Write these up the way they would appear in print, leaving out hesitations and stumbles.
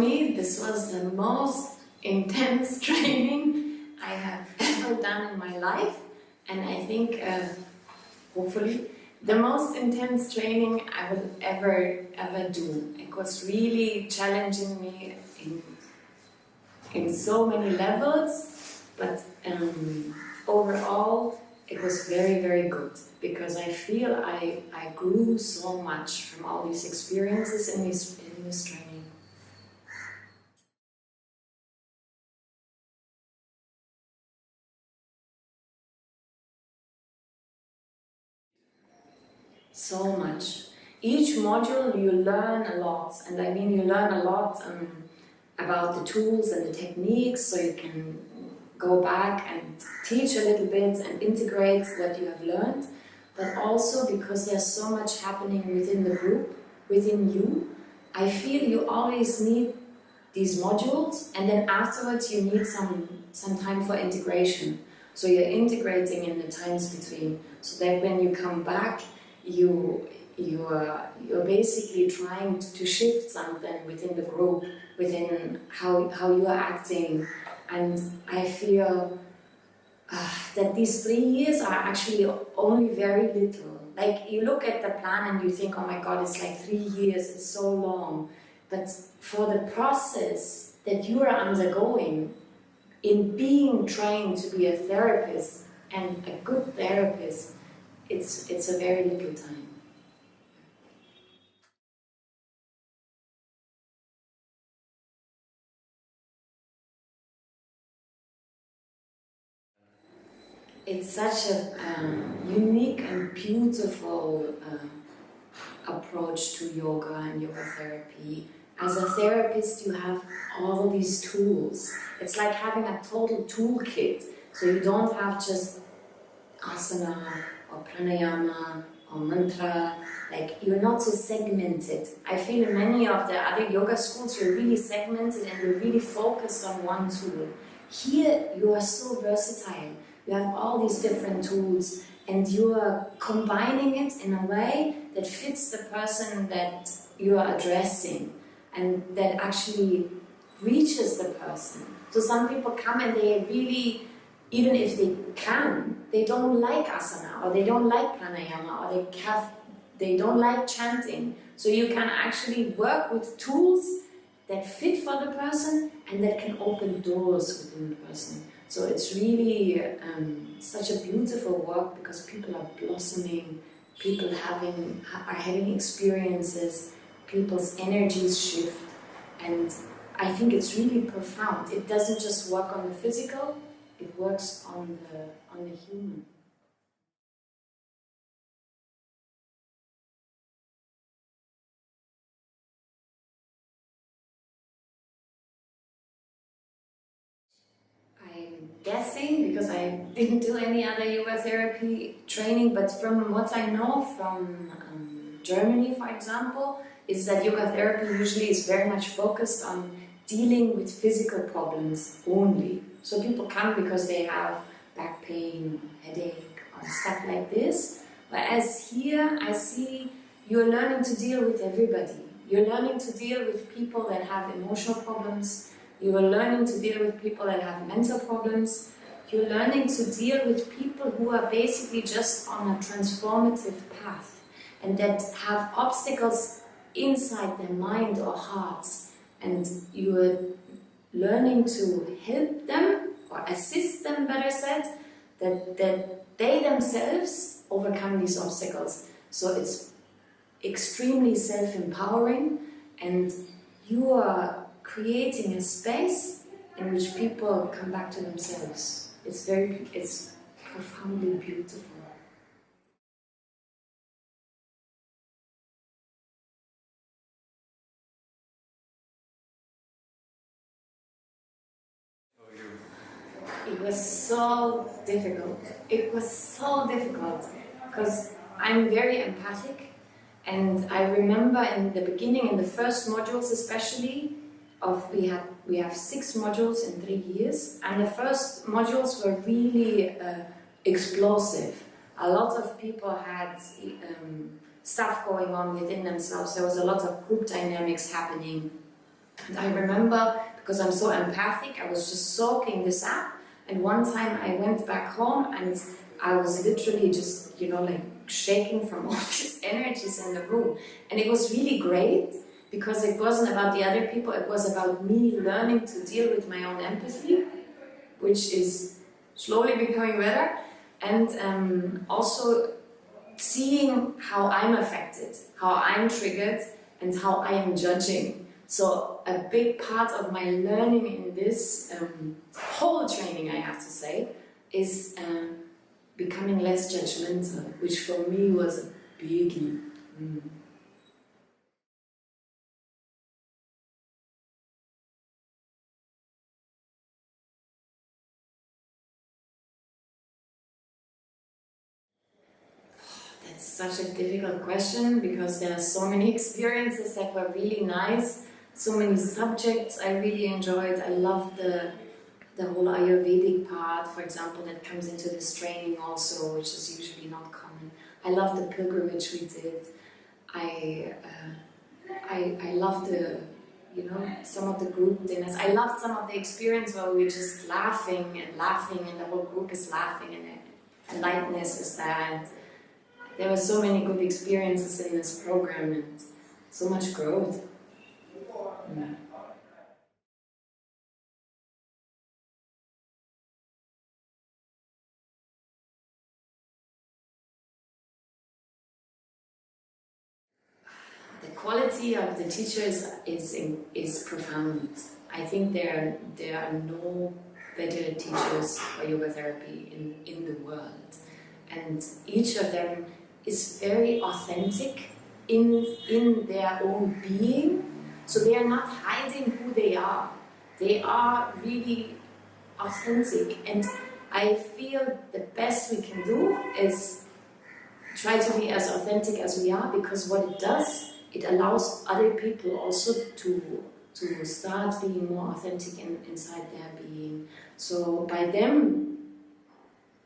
me, this was the most intense training I have ever done in my life, and I think, hopefully, the most intense training I will ever do. It was really challenging me in so many levels, but overall it was very, very good, because I feel I grew so much from all these experiences in this training. So much. Each module you learn a lot, and I mean you learn a lot about the tools and the techniques, so you can go back and teach a little bit and integrate what you have learned, but also because there's so much happening within the group, within you. I feel you always need these modules, and then afterwards you need some time for integration. So you're integrating in the times between, so that when you come back, you're basically trying to shift something within the group, within how you are acting. And I feel that these 3 years are actually only very little. Like, you look at the plan and you think, oh my God, it's like 3 years, it's so long. But for the process that you are undergoing in being trained to be a therapist, and a good therapist, it's a very little time. It's such a unique and beautiful approach to yoga and yoga therapy. As a therapist, you have all these tools. It's like having a total toolkit. So you don't have just asana or pranayama or mantra. Like, you're not so segmented. I feel in many of the other yoga schools, you're really segmented and you're really focused on one tool. Here, you are so versatile. You have all these different tools, and you are combining it in a way that fits the person that you are addressing, and that actually reaches the person. So some people come and they really, even if they don't like asana, or they don't like pranayama, or they don't like chanting. So you can actually work with tools that fit for the person and that can open doors within the person. So it's really such a beautiful work, because people are blossoming, people are having experiences, people's energies shift, and I think it's really profound. It doesn't just work on the physical, it works on the human. I'm guessing, because I didn't do any other yoga therapy training, but from what I know from Germany, for example, is that yoga therapy usually is very much focused on dealing with physical problems only. So people come because they have back pain, headache, or stuff like this. Whereas here, I see you're learning to deal with everybody. You're learning to deal with people that have emotional problems. You are learning to deal with people that have mental problems. You're learning to deal with people who are basically just on a transformative path, and that have obstacles inside their mind or hearts. And you are learning to help them, or assist them, better said, that they themselves overcome these obstacles. So it's extremely self-empowering, and you are creating a space in which people come back to themselves. It's profoundly beautiful. It was so difficult. It was so difficult because I'm very empathic, and I remember in the beginning, in the first modules especially, we have 6 modules in 3 years, and the first modules were really explosive. A lot of people had stuff going on within themselves. There was a lot of group dynamics happening, And I remember, because I'm so empathic, I was just soaking this up. And one time I went back home and I was literally just, like shaking from all these energies in the room. And it was really great because it wasn't about the other people, it was about me learning to deal with my own empathy, which is slowly becoming better. And also seeing how I'm affected, how I'm triggered, and how I am judging. So a big part of my learning in this whole training, I have to say, is becoming less judgmental, which for me was a biggie. That's such a difficult question because there are so many experiences that were really nice, so many subjects I really enjoyed. I love the whole Ayurvedic part, for example, that comes into this training also, which is usually not common. I love the pilgrimage we did. I love the, some of the group dinners. I loved some of the experience where we were just laughing, and the whole group is laughing, and lightness is there. And there were so many good experiences in this program, and so much growth. The quality of the teachers is profound. I think there are no better teachers for yoga therapy in the world, and each of them is very authentic in their own being. So they are not hiding who they are. They are really authentic, and I feel the best we can do is try to be as authentic as we are, because what it does, it allows other people also to start being more authentic inside their being. So by them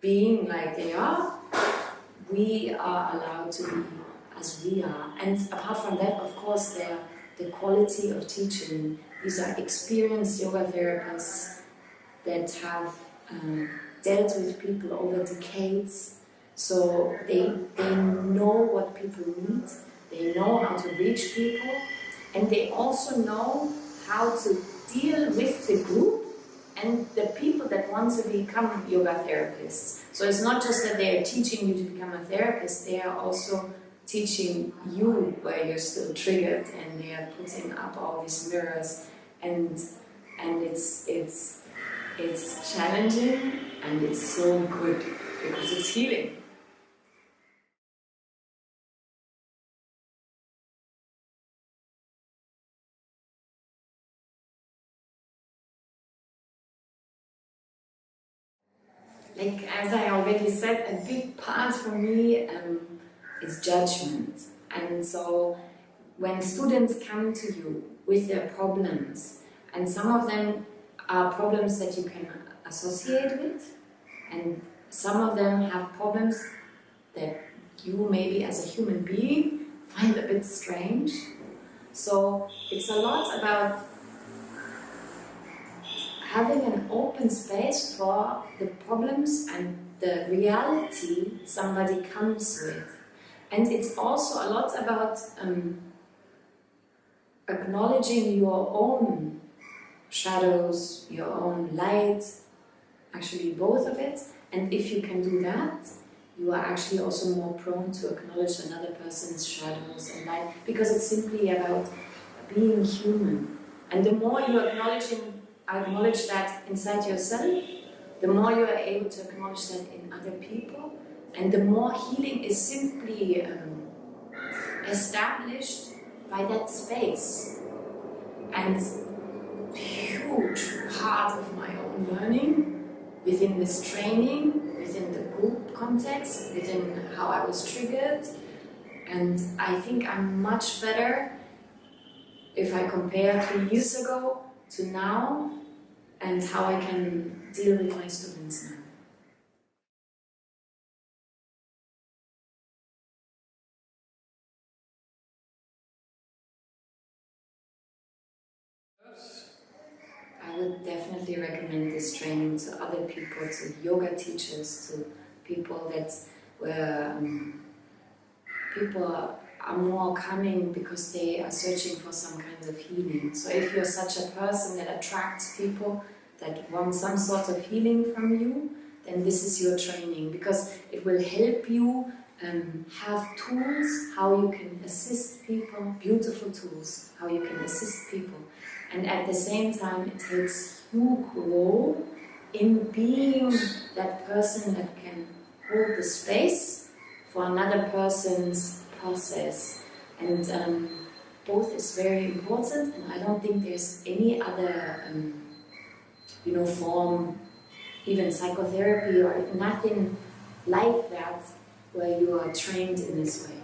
being like they are, we are allowed to be as we are. And apart from that, of course, the quality of teaching. These are experienced yoga therapists that have dealt with people over decades. So they know what people need, they know how to reach people, and they also know how to deal with the group and the people that want to become yoga therapists. So it's not just that they are teaching you to become a therapist, they are also teaching you where you're still triggered, and they are putting up all these mirrors, and it's challenging and it's so good because it's healing. Like, as I already said, a big part for me is judgment. And so when students come to you with their problems, and some of them are problems that you can associate with, and some of them have problems that you maybe as a human being find a bit strange. So it's a lot about having an open space for the problems and the reality somebody comes with. And it's also a lot about acknowledging your own shadows, your own light, actually both of it. And if you can do that, you are actually also more prone to acknowledge another person's shadows and light, because it's simply about being human. And the more you acknowledge that inside yourself, the more you are able to acknowledge that in other people, and the more healing is simply established by that space. And a huge part of my own learning within this training, within the group context, within how I was triggered, and I think I'm much better if I compare 3 years ago to now, and how I can deal with my students now. definitely recommend this training to other people, to yoga teachers, to people where people are more coming because they are searching for some kind of healing. So if you're such a person that attracts people that want some sort of healing from you, then this is your training, because it will help you have tools how you can assist people, beautiful tools how you can assist people, and at the same time it helps you grow in being that person that can hold the space for another person's process, and both is very important, and I don't think there's any other form, even psychotherapy or nothing like that, where you are trained in this way.